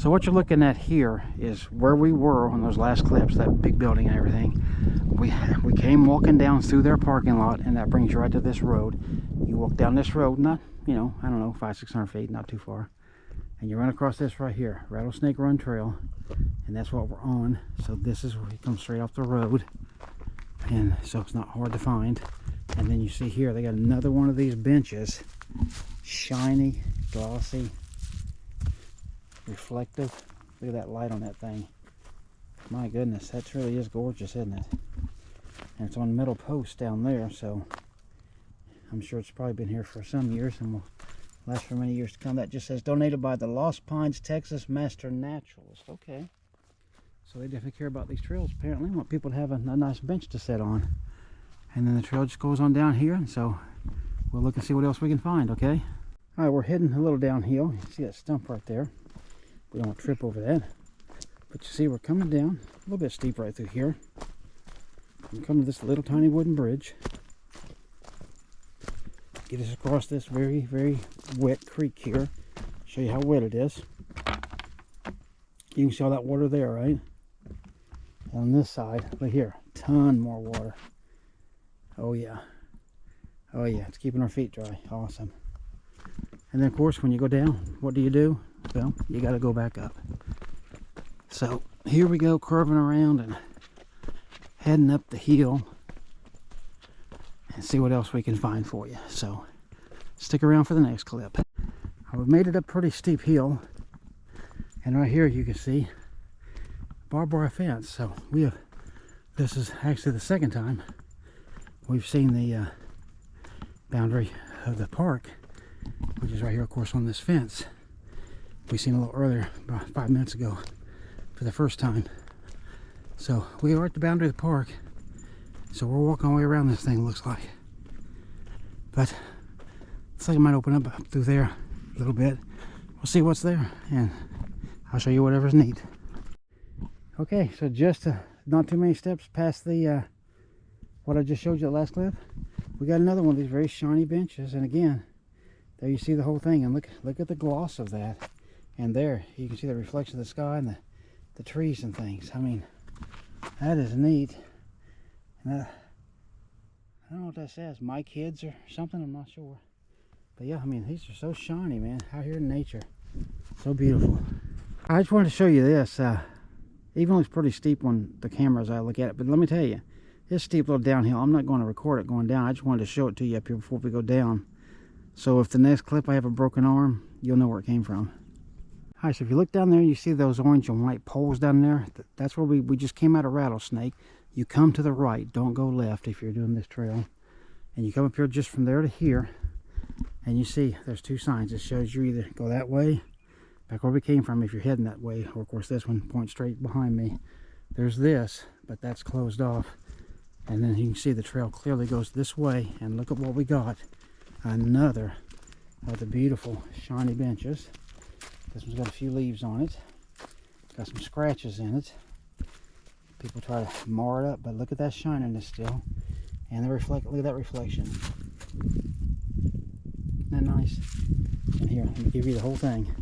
So what you're looking at here is where we were on those last clips, that big building and everything. We came walking down through their parking lot, and that brings you right to this road. You walk down this road, not, you know, I don't know, 500-600 feet, not too far, and you run across this right here, Rattlesnake Run Trail, and that's what we're on. So this is where you come straight off the road, and so it's not hard to find. And then you see here they got another one of these benches, shiny, glossy, reflective. Look at that light on that thing. My goodness, that really is gorgeous, isn't it? And it's on metal posts down there, so I'm sure it's probably been here for some years and will last for many years to come. That just says donated by the Lost Pines, Texas Master Naturalist. Okay, so they definitely care about these trails. Apparently want people to have a nice bench to sit on. And then the trail just goes on down here, and so we'll look and see what else we can find. Okay, all right, we're heading a little downhill. You see that stump right there. We don't want to trip over that. But you see we're coming down a little bit steep right through here. We come to this little tiny wooden bridge. Get us across this very, very wet creek here. Show you how wet it is. You can see all that water there, right? And on this side, look here, ton more water. Oh yeah. Oh yeah, it's keeping our feet dry. Awesome. And then of course when you go down, what do? Well, you got to go back up. So here we go, curving around and heading up the hill and see what else we can find for you. So stick around for the next clip. We've made it up pretty steep hill, and right here you can see barbed wire fence. So this is actually the second time we've seen the boundary of the park, which is right here of course on this fence. We seen a little earlier, about 5 minutes ago, for the first time. So we are at the boundary of the park. So we're walking our way around this thing, looks like. But looks like it might open up through there a little bit. We'll see what's there, and I'll show you whatever's neat. Okay, so just not too many steps past the what I just showed you the last clip. We got another one of these very shiny benches, and again, there you see the whole thing, and look at the gloss of that. And there you can see the reflection of the sky and the trees and things. I mean, that is neat. And I don't know what that says, my kids or something, I'm not sure. But yeah, I mean, these are so shiny, man, out here in nature. So beautiful. I just wanted to show you this. Even looks pretty steep on the camera as I look at it, but let me tell you, this steep little downhill, I'm not going to record it going down. I just wanted to show it to you up here before we go down. So if the next clip I have a broken arm, you'll know where it came from. Alright, so if you look down there, you see those orange and white poles down there. That's where we just came out of Rattlesnake. You come to the right, don't go left if you're doing this trail. And you come up here just from there to here, and you see there's two signs. It shows you either go that way, back where we came from if you're heading that way, or of course this one points straight behind me. There's this, but that's closed off. And then you can see the trail clearly goes this way, and look at what we got. Another of the beautiful shiny benches. This one's got a few leaves on it. It's got some scratches in it. People try to mar it up, but look at that shininess still. And look at that reflection. Isn't that nice? And here, let me give you the whole thing.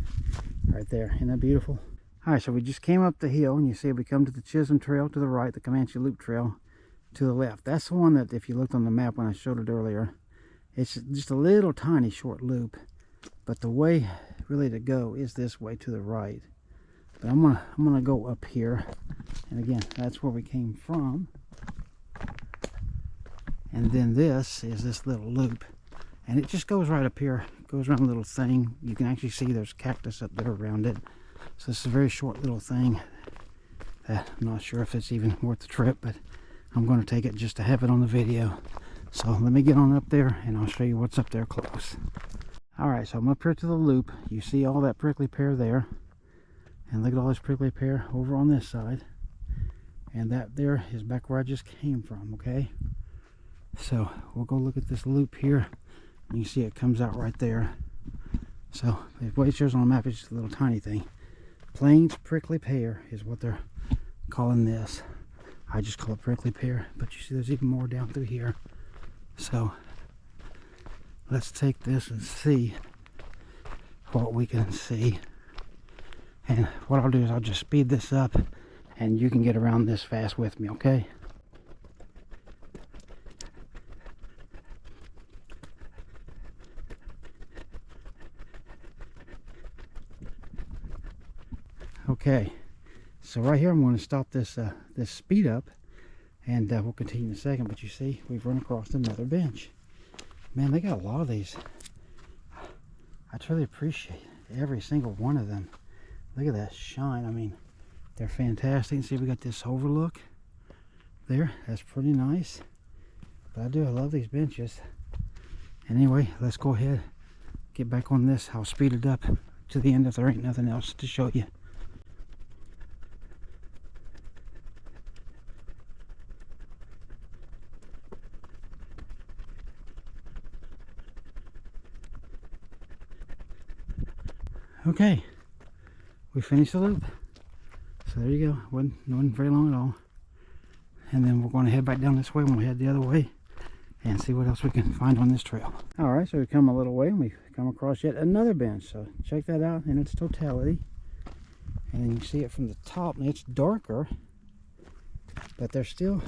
Right there. Isn't that beautiful? Alright, so we just came up the hill, and you see we come to the Chisholm Trail to the right, the Comanche Loop Trail to the left. That's the one that, if you looked on the map when I showed it earlier, it's just a little tiny short loop. But the way really to go is this way to the right. But I'm gonna go up here, and again, that's where we came from. And then this is this little loop, and it just goes right up here, goes around a little thing. You can actually see there's cactus up there around it. So this is a very short little thing. I'm not sure if it's even worth the trip, but I'm going to take it just to have it on the video. So let me get on up there, and I'll show you what's up there close. Alright, so I'm up here to the loop. You see all that prickly pear there. And look at all this prickly pear over on this side. And that there is back where I just came from, okay? So we'll go look at this loop here. And you see it comes out right there. So the way it shows on the map is just a little tiny thing. Plains prickly pear is what they're calling this. I just call it prickly pear, but you see there's even more down through here. So let's take this and see what we can see. And what I'll do is I'll just speed this up and you can get around this fast with me, okay? Okay, so right here I'm going to stop this this speed up, and we'll continue in a second. But you see, we've run across another bench. Man, they got a lot of these. I truly appreciate every single one of them. Look at that shine. I mean, they're fantastic. See, we got this overlook there. That's pretty nice. But I love these benches. Anyway, let's go ahead, get back on this. I'll speed it up to the end if there ain't nothing else to show you. Okay, we finished the loop. So there you go. Wasn't very long at all. And then we're going to head back down this way when we head the other way and see what else we can find on this trail. Alright, so we've come a little way and we've come across yet another bench. So check that out in its totality. And then you see it from the top, and it's darker, but there's still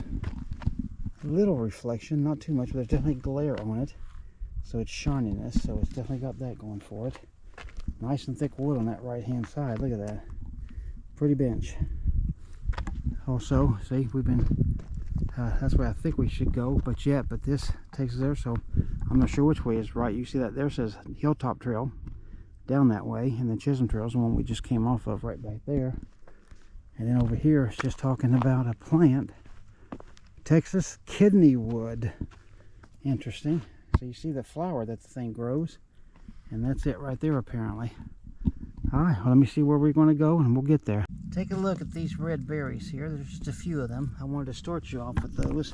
a little reflection, not too much, but there's definitely glare on it. So it's shininess, so it's definitely got that going for it. Nice and thick wood on that right hand side. Look at that. Pretty bench. Also, see, we've been that's where I think we should go, but this takes us there, so I'm not sure which way is right. You see that there says Hilltop Trail down that way, and then Chisholm Trail is the one we just came off of right back there. And then over here it's just talking about a plant, Texas kidney wood. Interesting. So you see the flower that the thing grows, and that's it right there apparently. Alright, well, let me see where we're going to go and we'll get there. Take a look at these red berries here. There's just a few of them. I wanted to start you off with those.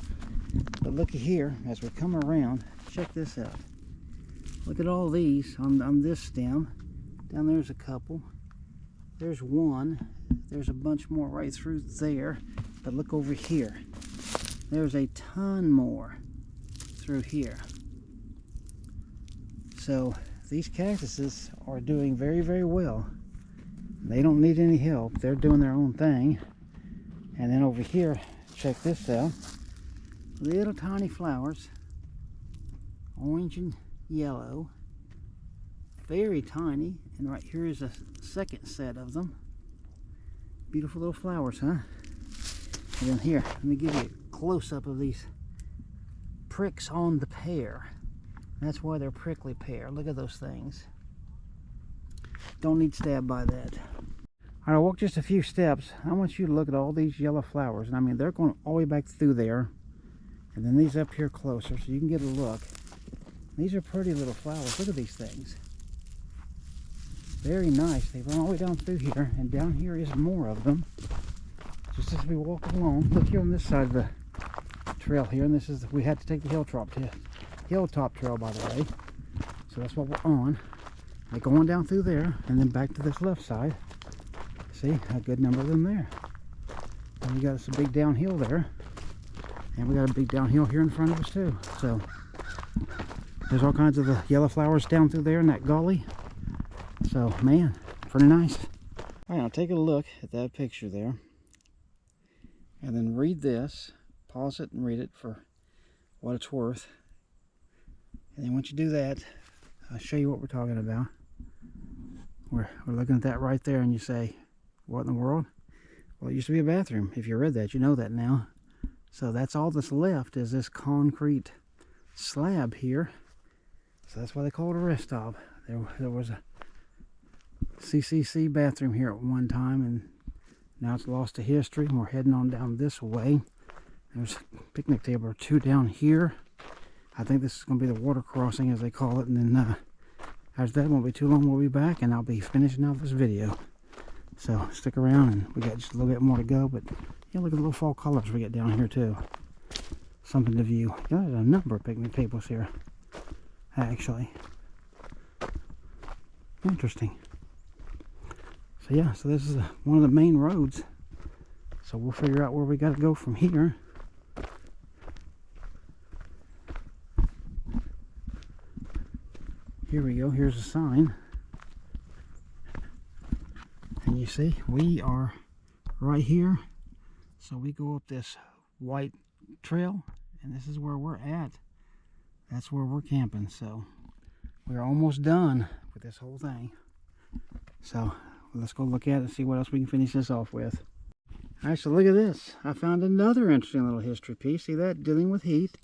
But looky here, as we come around, check this out. Look at all these on this stem. Down there's a couple. There's one. There's a bunch more right through there. But look over here. There's a ton more through here. So these cactuses are doing very, very well. They don't need any help. They're doing their own thing. And then over here, check this out. Little tiny flowers. Orange and yellow. Very tiny. And right here is a second set of them. Beautiful little flowers, huh? And then here, let me give you a close-up of these pricks on the pear. That's why they're prickly pear. Look at those things. Don't need stabbed by that. All right, walk just a few steps. I want you to look at all these yellow flowers. And I mean, they're going all the way back through there. And then these up here closer so you can get a look. These are pretty little flowers. Look at these things. Very nice. They run all the way down through here. And down here is more of them. Just as we walk along. Look here on this side of the trail here. And this is, we had to take the Hilltop Trail, by the way. So that's what we're on. Like going down through there and then back to this left side. See a good number of them there. And we got us a big downhill there. And we got a big downhill here in front of us too. So there's all kinds of the yellow flowers down through there in that gully. So man, pretty nice. Alright, now take a look at that picture there. And then read this. Pause it and read it for what it's worth. And then once you do that, I'll show you what we're talking about. We're looking at that right there, and you say, what in the world? Well, it used to be a bathroom. If you read that, you know that now. So that's all that's left is this concrete slab here. So that's why they call it a rest stop. There was a CCC bathroom here at one time, and now it's lost to history, and we're heading on down this way. There's a picnic table or two down here. I think this is going to be the water crossing, as they call it, and then after that, won't be too long, we'll be back, and I'll be finishing out this video. So stick around, and we got just a little bit more to go, but yeah, look at the little fall colors we get down here too. Something to view. Yeah, there's a number of picnic tables here, actually. Interesting. So yeah, so this is one of the main roads. So we'll figure out where we got to go from here. Here we go, here's a sign. And And you see, we are right here. So we go up this white trail, and this is where we're at. That's where we're camping. So we're almost done with this whole thing. So let's go look at it and see what else we can finish this off with. All right, so look at this. I found another interesting little history piece. See that? Dealing with heat.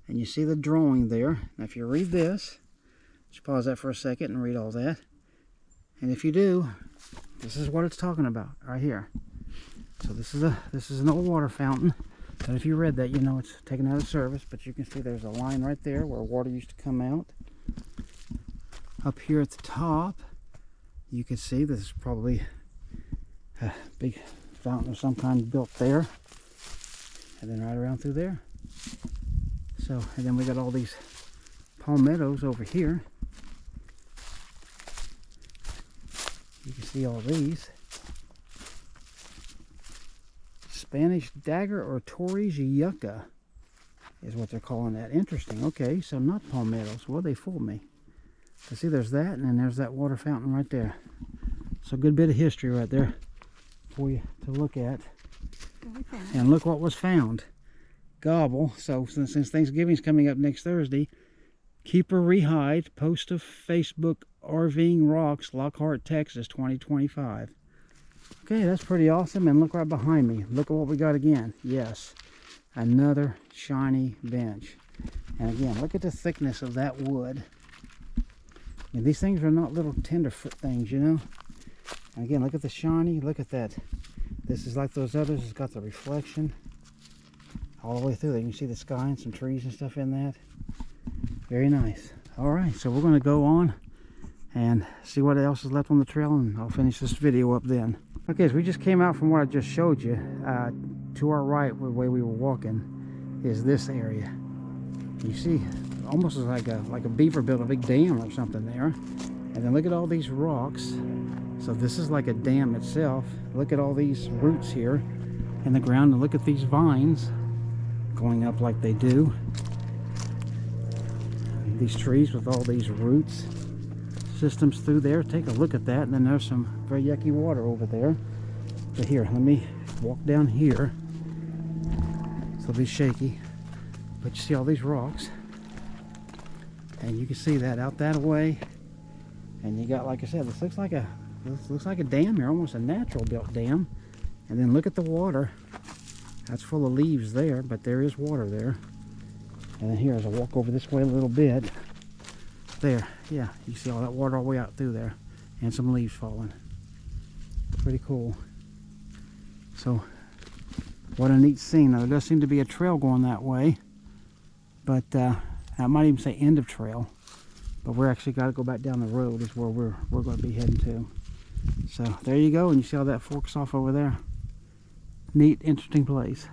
And you see the drawing there. Now if you read this, just pause that for a second and read all that. And if you do, this is what it's talking about right here. So this is an old water fountain. And if you read that, you know it's taken out of service. But you can see there's a line right there where water used to come out. Up here at the top, you can see this is probably a big fountain of some kind built there. And then right around through there. So, and then we got all these palmettos over here. You can see all these. Spanish dagger or Torres yucca is what they're calling that. Interesting. Okay, so not palmettos. Well, they fooled me. So see, there's that, and then there's that water fountain right there. So a good bit of history right there for you to look at. And look what was found. Gobble. So since Thanksgiving's coming up next Thursday, Keeper Rehide, post of Facebook, RVing Rocks, Lockhart, Texas, 2025. Okay, that's pretty awesome. And look right behind me. Look at what we got again. Yes, another shiny bench. And again, look at the thickness of that wood. And these things are not little tenderfoot things, you know. And again, look at the shiny. Look at that. This is like those others. It's got the reflection all the way through there. You can see the sky and some trees and stuff in that. Very nice. All right, so we're going to go on and see what else is left on the trail, and I'll finish this video up then. Okay, so we just came out from what I just showed you. To our right, the way we were walking, is this area. You see, almost like a beaver built a big dam or something there. And then look at all these rocks. So this is like a dam itself. Look at all these roots here in the ground, and look at these vines going up like they do. These trees with all these roots systems through there. Take a look at that. And then there's some very yucky water over there. But here, let me walk down here. So it'll be shaky. But you see all these rocks. And you can see that out that way. And you got, like I said, this looks like a dam here, almost a natural built dam. And then look at the water. That's full of leaves there, but there is water there. And then here, as I walk over this way a little bit, there, yeah, you see all that water all the way out through there, and some leaves falling. Pretty cool. So, what a neat scene. Now, there does seem to be a trail going that way, but I might even say end of trail. But we're actually got to go back down the road is where we're going to be heading to. So there you go, and you see how that forks off over there. Neat, interesting place.